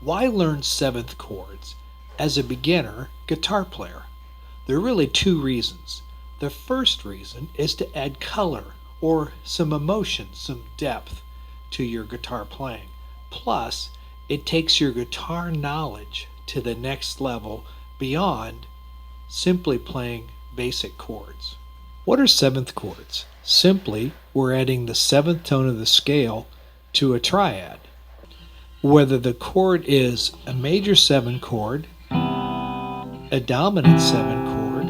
Why learn seventh chords as a beginner guitar player? There are really two reasons. The first reason is to add color or some emotion, some depth to your guitar playing. Plus, it takes your guitar knowledge to the next level beyond simply playing basic chords. What are seventh chords? Simply, we're adding the seventh tone of the scale to a triad. Whether the chord is a major 7 chord, a dominant 7 chord,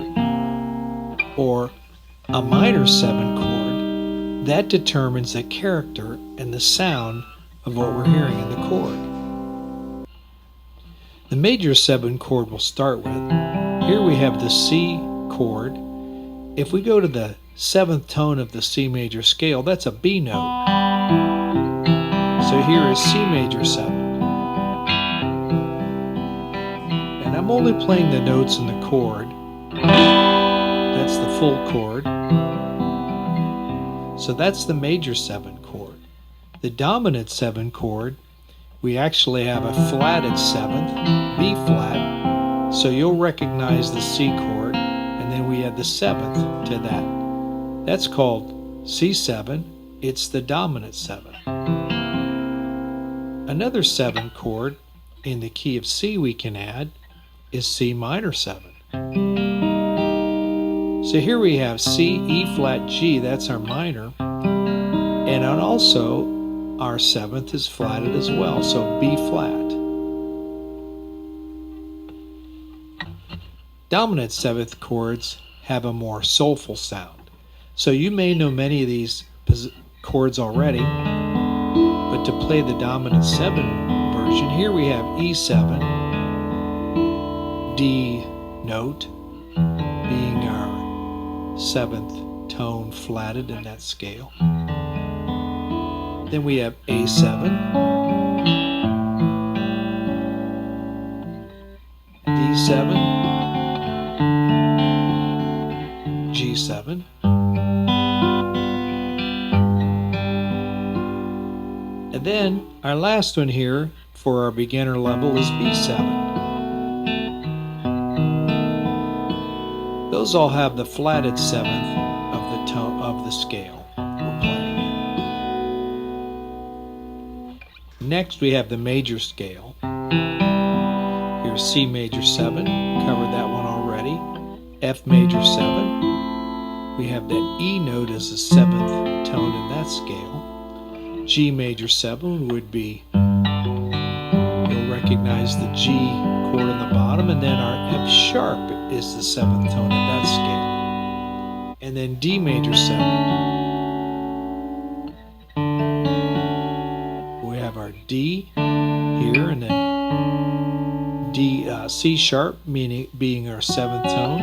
or a minor 7 chord, that determines the character and the sound of what we're hearing in the chord. The major 7 chord we'll start with. Here we have the C chord. If we go to the 7th tone of the C major scale, that's a B note. So here is C major 7. And I'm only playing the notes in the chord. That's the full chord. So that's the major 7 chord. The dominant 7 chord, we actually have a flatted 7th, B flat. So you'll recognize the C chord, and then we add the 7th to that. That's called C7. It's the dominant 7. Another 7 chord in the key of C we can add is C minor 7. So here we have C, E flat, G, that's our minor, and also our 7th is flatted as well, so B flat. Dominant 7th chords have a more soulful sound. So you may know many of these chords already, but to play the dominant 7 version, here we have E7, D note being our 7th tone flatted in that scale. Then we have A7, D7, G7, and then our last one here for our beginner level is B7. Those all have the flatted 7th of the tone of the scale we're playing in. Next we have the major scale. Here's C major 7, covered that one already. F major 7. We have that E note as the 7th tone in that scale. G major 7 would be, you'll recognize the G chord on the bottom, and then our F sharp is the 7th tone in that scale. And then D major 7. We have our D here, and then D, C sharp, being our 7th tone.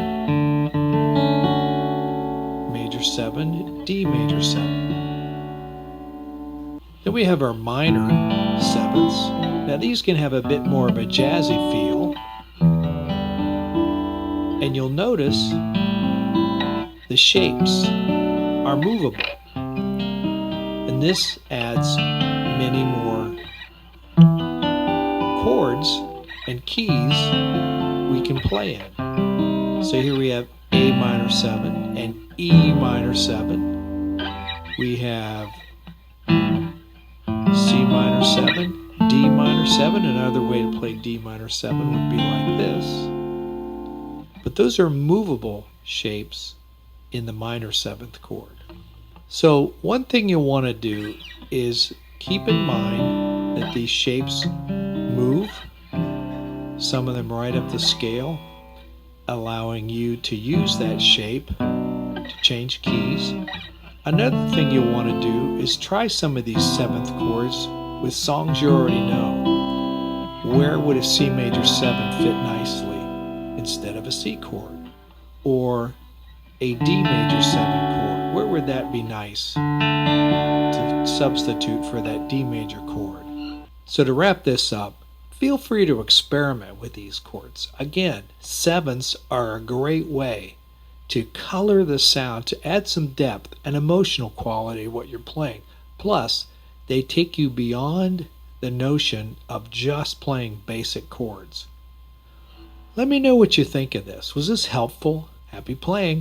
Major 7, D major 7. Then we have our minor 7ths. Now these can have a bit more of a jazzy feel. And you'll notice the shapes are movable. And this adds many more chords and keys we can play in. So here we have A minor 7 and E minor 7. We have C minor 7, D minor 7. Another way to play D minor 7 would be like this. But those are movable shapes in the minor 7th chord. So one thing you'll want to do is keep in mind that these shapes move, some of them right up the scale, allowing you to use that shape to change keys. Another thing you'll want to do is try some of these 7th chords with songs you already know. Where would a C major 7 fit nicely instead of a C chord? Or a D major 7 chord, where would that be nice to substitute for that D major chord? So to wrap this up, feel free to experiment with these chords. Again, 7ths are a great way to color the sound, to add some depth and emotional quality to what you're playing. Plus, they take you beyond the notion of just playing basic chords. Let me know what you think of this. Was this helpful? Happy playing!